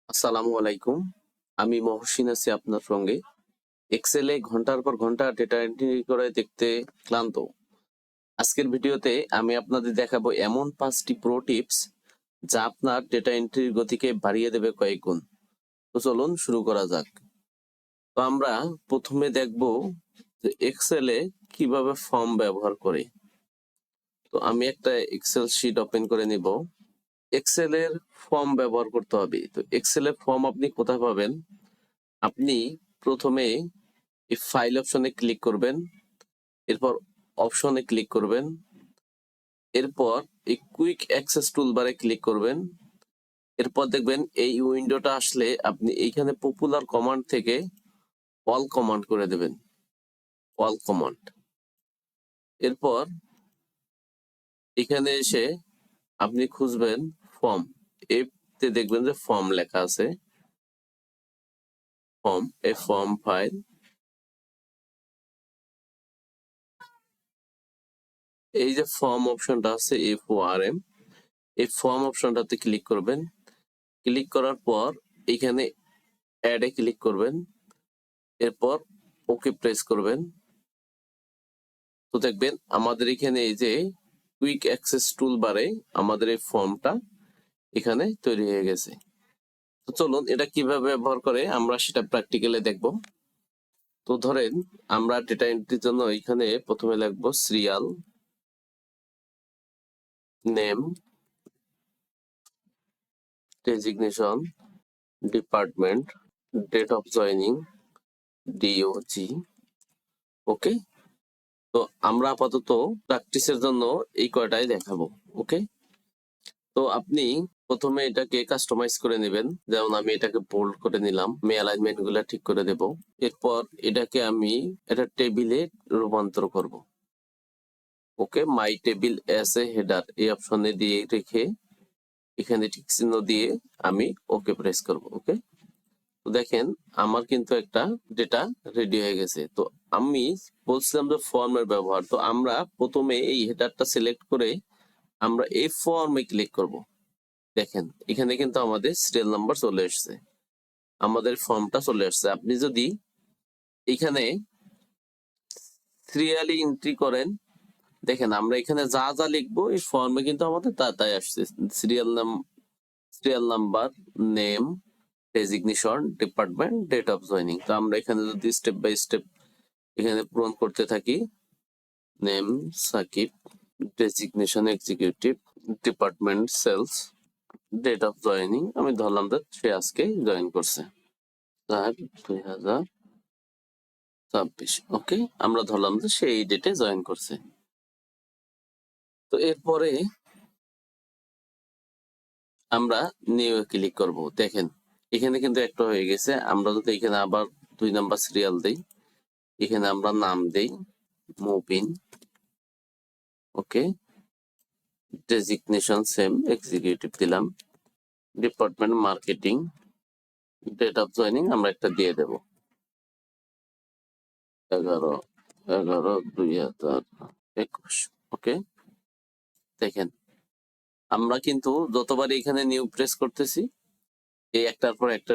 আসসালামু আলাইকুম। আমি মহসিন আছি আপনার সঙ্গে। এক্সেলে ঘন্টার পর ঘন্টা ডেটা এন্ট্রি করে দেখতে ক্লান্ত। আজকের ভিডিওতে আমি আপনাদের দেখাবো এমন 5টি প্রো টিপস যা আপনার ডেটা এন্ট্রির গতিকে বাড়িয়ে দেবে কয়েক গুণ। তো চলুন শুরু করা যাক। তো আমরা প্রথমে দেখব যে এক্সেলে কিভাবে ফর্ম ব্যবহার করে। তো আমি একটা এক্সেল শিট ওপেন করে নিব। এক্সেলের ফর্ম ব্যবহার করতে হবে। তো এক্সেলের ফর্ম আপনি কোথায় পাবেন? আপনি প্রথমে এই ফাইল অপশনে ক্লিক করবেন, এরপর অপশনে ক্লিক করবেন, এরপর এই কুইক অ্যাক্সেস টুলবারে ক্লিক করবেন। এরপর দেখবেন এই উইন্ডোটা আসলে আপনি এইখানে পপুলার কমান্ড থেকে অল কমান্ড করে দেবেন, অল কমান্ড। এরপর এখানে এসে আপনি খুঁজবেন ফর্ম, এতে দেখবেন যে ফর্ম লেখা আছে, ফর্ম, এই ফর্ম ফাইল। এই যে ফর্ম অপশনটা আছে FORM, এই ফর্ম অপশনটাতে ক্লিক করবেন। ক্লিক করার পর এখানে অ্যাডে ক্লিক করবেন, এরপর ওকে প্রেস করবেন। তো দেখবেন আমাদের এখানে এই যে কুইক অ্যাক্সেস টুল বারে আমাদের এই ফর্মটা এখানে তৈরি হয়ে গেছে। তো চলুন এটা কিভাবে ব্যবহার করে আমরা সেটা প্র্যাকটিক্যালি দেখব। তো ধরেন আমরা ডেটা এন্ট্রির জন্য এখানে প্রথমে লিখবো serial name, designation, department, date of joining, DOG। Okay, তো আমরা আপাতত প্র্যাকটিসের জন্য এই কয়টাই দেখাবো। ওকে, তো আপনি প্রথমে এটাকে কাস্টমাইজ করে নেবেন। যেমন আমি এটাকে বোল্ড করে নিলাম, আমি অ্যালাইনমেন্ট গুলা ঠিক করে দেব। এরপর এটাকে আমি একটা টেবিলে রূপান্তর করব। Okay, my table as a header এই অপশনে দিয়ে রেখে এখানে টিক চিহ্ন দিয়ে আমি ওকে প্রেস করব। ওকে, তো দেখেন আমার কিন্তু একটা ডেটা রেডি হয়ে গেছে। তো আমি বলছিলাম যে ফর্মের ব্যবহার, তো আমরা প্রথমে এই হেডারটা সিলেক্ট করে আমরা এই ফর্মে ক্লিক করব। দেখেন এখানে কিন্তু আমাদের সিরিয়াল নাম্বার চলে এসছে, আমাদের ফর্মটা চলে আসছে। আপনি যদি এখানে সিরিয়ালি এন্ট্রি করেন, দেখেন আমরা এখানে যা যা লিখবো এই ফর্মে কিন্তু আমাদের তাই আসছে। Serial number, name, designation, department, date of joining. তো আমরা এখানে যদি স্টেপ বাই স্টেপ এখানে পূরণ করতে থাকি, name Sakib, designation executive, department sales, date of joining আমি ধরলাম যে সে আজকে জয়েন করছে 2026। ওকে, আমরা ধরলাম যে সে এই ডেটে জয়েন করছে। তো এরপরে আমরা নিউ ক্লিক করব। দেখেন এখানে কিন্তু একটা হয়ে গেছে। আমরা যদি এখানে আবার 2 নাম্বার সিরিয়াল দেই, এখানে আমরা নাম দেই Mubin. Okay, designation same executive দিলাম, department marketing, date of joining আমরা একটা দিয়ে দেব 11/11/2021। ওকে, দেখেন আমরা কিন্তু যতবার এখানে নিউ প্রেস করতেছি এই একটার পর একটা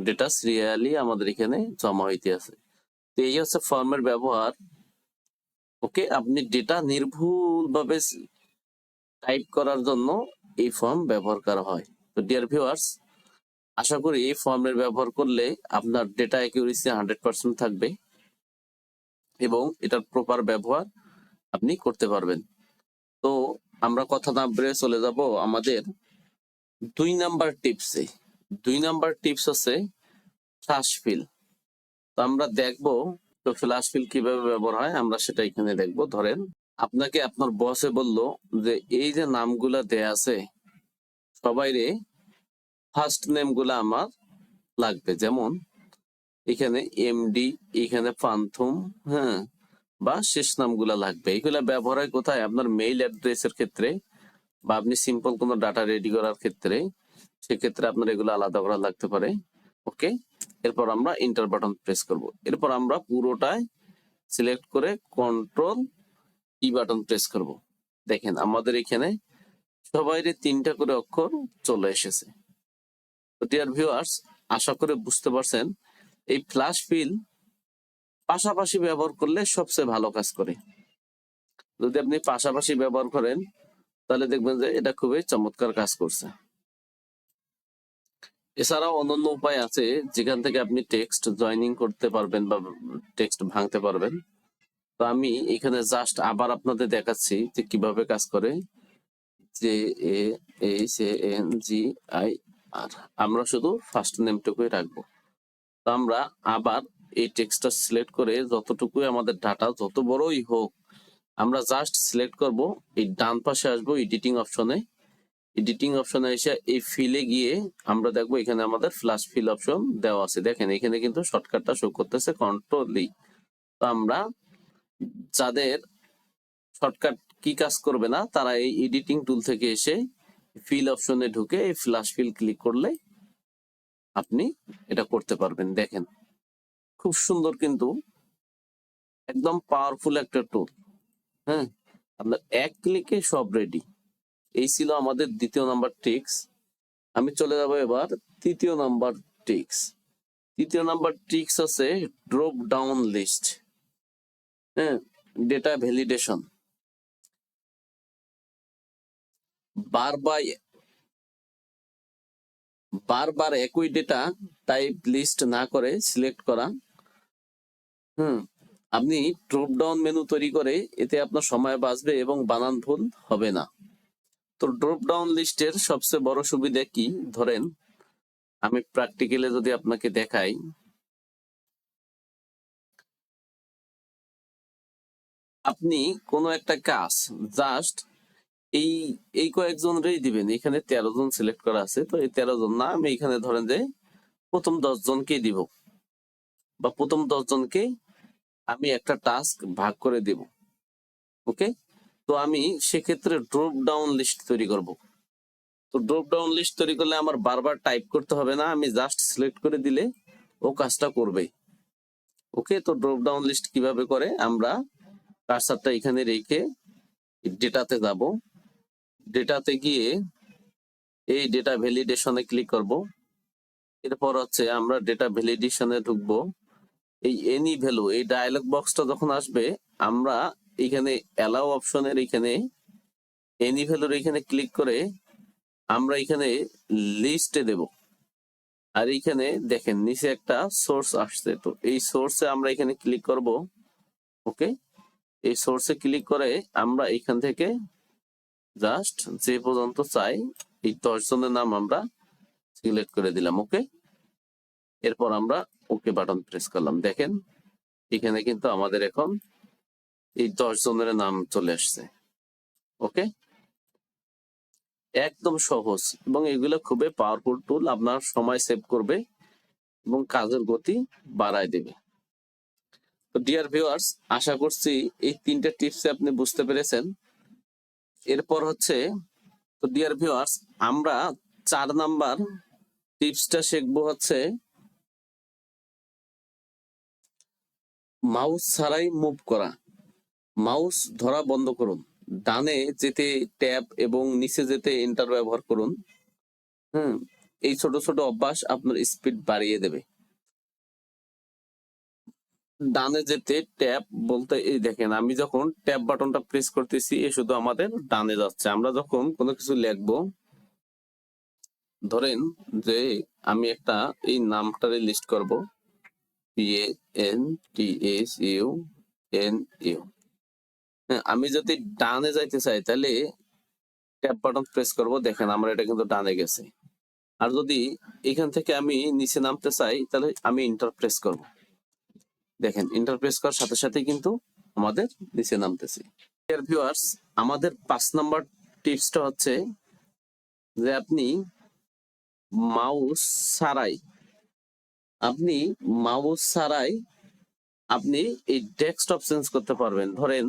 ডেটা সিরিয়ালি আমাদের এখানে জমা হইতে আছে। তো এই হচ্ছে ফর্মের ব্যবহার। ওকে, আপনি ডেটা নির্ভুল ভাবে টাইপ করার জন্য এই ফর্ম ব্যবহার করা হয়। তো ডিয়ার ভিউয়ার্স, আশা করি এই ফর্মের ব্যবহার করলে আপনার ডেটা অ্যাকিউরেসি 100% থাকবে এবং এটার প্রপার ব্যবহার আপনি করতে পারবেন। তো আমরা কথা না বেরিয়ে চলে যাব আমাদের 2 নাম্বার টিপসে। 2 নাম্বার টিপস হচ্ছে ফ্ল্যাশ ফিল। তো আমরা দেখবো তো ফ্ল্যাশ ফিল কিভাবে ব্যবহার হয় আমরা সেটা এখানে দেখবো। ধরেন আপনাকে আপনার বসে বললো যে এই যে নামগুলা দেয়া আছে সবাইরে ফার্স্ট নেম গুলা আমার লাগবে, যেমন এখানে MD, এখানে পান্থুম, হ্যাঁ, বা শেষ নামগুলা লাগবে। এগুলা ব্যবহার হয় কোথায়? আপনার মেইল অ্যাড্রেসের ক্ষেত্রে বা আপনি সিম্পল কোনো ডাটা রেডি করার ক্ষেত্রে, সেক্ষেত্রে আপনার এগুলো আলাদা করা লাগতে পারে। ওকে, এরপর আমরা এন্টার বাটন প্রেস করব। এরপর আমরা পুরোটাই সিলেক্ট করে কন্ট্রোল ই বাটন প্রেস করব। দেখেন আমাদের এখানে সবাইরে 3টা করে অক্ষর চলে এসেছে। তো ডিয়ার ভিউয়ার্স, আশা করে বুঝতে পারছেন এই ফ্ল্যাশ ফিল পাশাপাশি ব্যবহার করলে সবচেয়ে ভালো কাজ করে। যদি আপনি পাশাপাশি ব্যবহার করেন তাহলে দেখবেন যে এটা খুবই চমৎকার কাজ করছে। এছাড়াও অন্যান্য উপায় আছে যেখান থেকে আপনি টেক্সট জয়েনিং করতে পারবেন বা টেক্সট ভাঙতে পারবেন। তো আমি এখানে জাস্ট আবার আপনাদের দেখাচ্ছি যে কিভাবে কাজ করে। JAHNGIR, আমরা শুধু ফার্স্ট নেমটুকুই রাখবো। তো আমরা আবার এই টেক্সটটা সিলেক্ট করে যতটুকুই আমাদের ডাটা যত বড়ই হোক আমরা জাস্ট সিলেক্ট করব, এই ডান পাশে আসবো এডিটিং অপশনে। এডিটিং অপশনে এসে এই ফিলে গিয়ে আমরা দেখবো এখানে আমাদের ফ্ল্যাশ ফিল অপশন দেওয়া আছে। দেখেন এখানে কিন্তু শর্টকাটটা শো করতেছে কন্ট্রোল-E। তো আমরা যাদের শর্টকাট কি কাজ করবে না তারা এই এডিটিং টুল থেকে এসে ফিল অপশনে ঢুকে এই ফ্ল্যাশ ফিল ক্লিক করলে আপনি এটা করতে পারবেন। দেখেন খুব সুন্দর, কিন্তু একদম পাওয়ারফুল একটা টুল। হ্যাঁ, আপনার এক ক্লিকে সব রেডি। এই ছিল আমাদের দ্বিতীয় নাম্বার ট্রিক্স। আমি চলে যাব এবার তৃতীয় নাম্বার ট্রিক্স। তৃতীয় নাম্বার ট্রিক্স আছে ড্রপ ডাউন লিস্ট। হ্যাঁ, ডেটা ভ্যালিডেশন। বারবার একই ডেটা টাইপ লিস্ট না করে সিলেক্ট করা। আপনি ড্রপ ডাউন মেনু তৈরি করে এতে আপনার সময় বাঁচবে এবং বানান ভুল হবে না। তো ড্রপ ডাউন লিস্টের সবচেয়ে বড় সুবিধা কি, ধরেন আমি প্র্যাকটিক্যালি যদি আপনাকে দেখাই, আপনি কোনো একটা কাজ জাস্ট এই এই কয়েকজনেরই দিবেন। এখানে 13 জন সিলেক্ট করা আছে, তো এই 13 জন না, আমি এখানে ধরেন যে প্রথম 10 জনকে দিব, বা প্রথম 10 জনকে আমি একটা টাস্ক ভাগ করে দেব। ওকে, তো আমি সেক্ষেত্রে ড্রপ ডাউন লিস্ট তৈরি করব। তো ড্রপ ডাউন লিস্ট তৈরি করলে আমার বারবার টাইপ করতে হবে না, আমি জাস্ট সিলেক্ট করে দিলে ও কাজটা করবে। ওকে, তো ড্রপ ডাউন লিস্ট কিভাবে করে, আমরা কার্সারটা এখানে রেখে ডেটাতে যাব। ডেটাতে গিয়ে এই ডেটা ভ্যালিডেশনে ক্লিক করব। এরপর হচ্ছে আমরা ডেটা ভ্যালিডেশনে ঢুকবো। এই এনি ভ্যালু, এই ডায়লগ বক্সটা যখন আসবে আমরা এখানে অ্যালাউ অপশনের এখানে এনি ভ্যালুর এখানে ক্লিক করে আমরা এখানে লিস্টে দেব। আর এখানে দেখেন নিচে একটা সোর্স আসছে, তো এই সোর্সে আমরা এখানে ক্লিক করব। ওকে, এই সোর্সে ক্লিক করে আমরা এখান থেকে জাস্ট যে পর্যন্ত চাই এই 10 জনের নাম আমরা সিলেক্ট করে দিলাম। ওকে, এরপর আমরা ওকে বাটন প্রেস করলাম। দেখেন এখানে কিন্তু আমাদের এখন এই 10 জনের নাম চলে আসছে। ওকে, একদম সহজ এবং এগুলো খুবই পাওয়ারফুল টুল, আপনার সময় সেভ করবে এবং কাজের গতি বাড়ায় দেবে। তো ডিয়ার ভিউয়ার্স, আশা করছি এই 3টে টিপসে আপনি বুঝতে পেরেছেন। এরপর হচ্ছে, তো ডিয়ার ভিউয়ার্স, আমরা 4 নাম্বার টিপসটা শিখবো হচ্ছে মাউস ছাড়াই মুভ করা। মাউস ধরা বন্ধ করুন, ডানে যেতে ট্যাব এবং নিচে যেতে এন্টার ব্যবহার করুন। এই ছোট ছোট অভ্যাস আপনার স্পিড বাড়িয়ে দেবে। ডানে যেতে ট্যাব বলতে এই দেখেন আমি যখন ট্যাব বাটনটা প্রেস করতেছি এ শুধু আমাদের ডানে যাচ্ছে। আমরা যখন কোনো কিছু লিখবো, ধরেন যে আমি একটা এই নামটারে লিস্ট করব, PANTSUNU। আমি যদি ডানে যাইতে চাই তাহলে ট্যাব বাটন প্রেস করব, দেখেন আমার এটা কিন্তু ডানে গেছে। আর যদি এখান থেকে আমি নিচে নামতে চাই তাহলে আমি এন্টার প্রেস করব। দেখেন এন্টার প্রেস করার সাথে সাথে কিন্তু আমাদের নিচে নামতেছি। ডিয়ার ভিউয়ার্স, আমাদের 5 নাম্বার টিপসটা হচ্ছে যে আপনি মাউস ছাড়াই আপনি এই ডেস্কটপ চেঞ্জ করতে পারবেন। ধরেন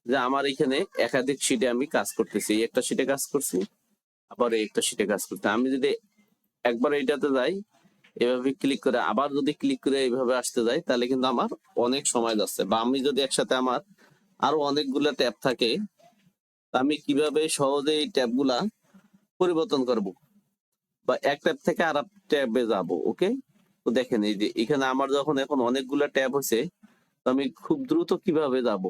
যে আমার এখানে একাধিক শিটে আমি কাজ করতেছি, একটা শিটে কাজ করছি, আবার একটা শিটে কাজ করতে, আমি যদি একবার এইটাতে যাই এভাবে ক্লিক করে আবার যদি ক্লিক করে এইভাবে আসতে যাই তাহলে কিন্তু আমার অনেক সময় যাচ্ছে। বা আমি যদি একসাথে আমার আরো অনেকগুলো ট্যাব থাকে, আমি কিভাবে সহজে এই ট্যাবগুলা পরিবর্তন করব বা এক ট্যাব থেকে আর এক ট্যাবে যাব। ওকে, তো দেখেন এই যে এখানে আমার যখন এখন অনেকগুলো ট্যাব হয়েছে, তো আমি খুব দ্রুত কিভাবে যাব,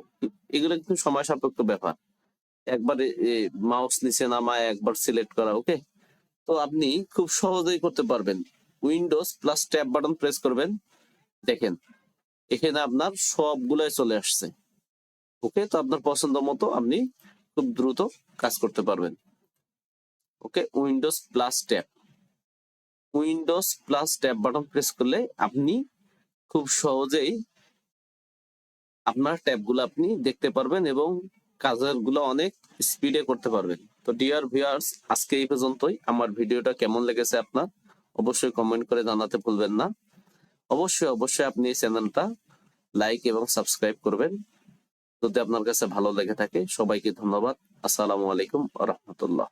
এগুলো কিন্তু সময় সাপেক্ষ ব্যাপার। একবার মাউস নিচে নামায় একবার সিলেক্ট করা। ওকে, তো আপনি খুব সহজেই করতে পারবেন। Windows plus tab button press করবেন, দেখেন এখানে আপনার সবগুলাই চলে আসছে। ওকে, তো আপনার পছন্দ মতো আপনি খুব দ্রুত কাজ করতে পারবেন। Okay, Windows plus tab button press করলে আপনি খুব সহজেই আপনার ট্যাবগুলো আপনি দেখতে পারবেন এবং কাজের গুলো অনেক স্পিডে করতে পারবেন। তো ডিয়ার ভিউয়ার্স, আজকে এই পর্যন্তই। আমার ভিডিওটা কেমন লেগেছে আপনার অবশ্যই কমেন্ট করে জানাতে ভুলবেন না। অবশ্যই আপনি এই চ্যানেলটা লাইক এবং সাবস্ক্রাইব করবেন যদি আপনার কাছে ভালো লেগে থাকে। সবাইকে ধন্যবাদ। আসসালামু আলাইকুম ওয়া রাহমাতুল্লাহ।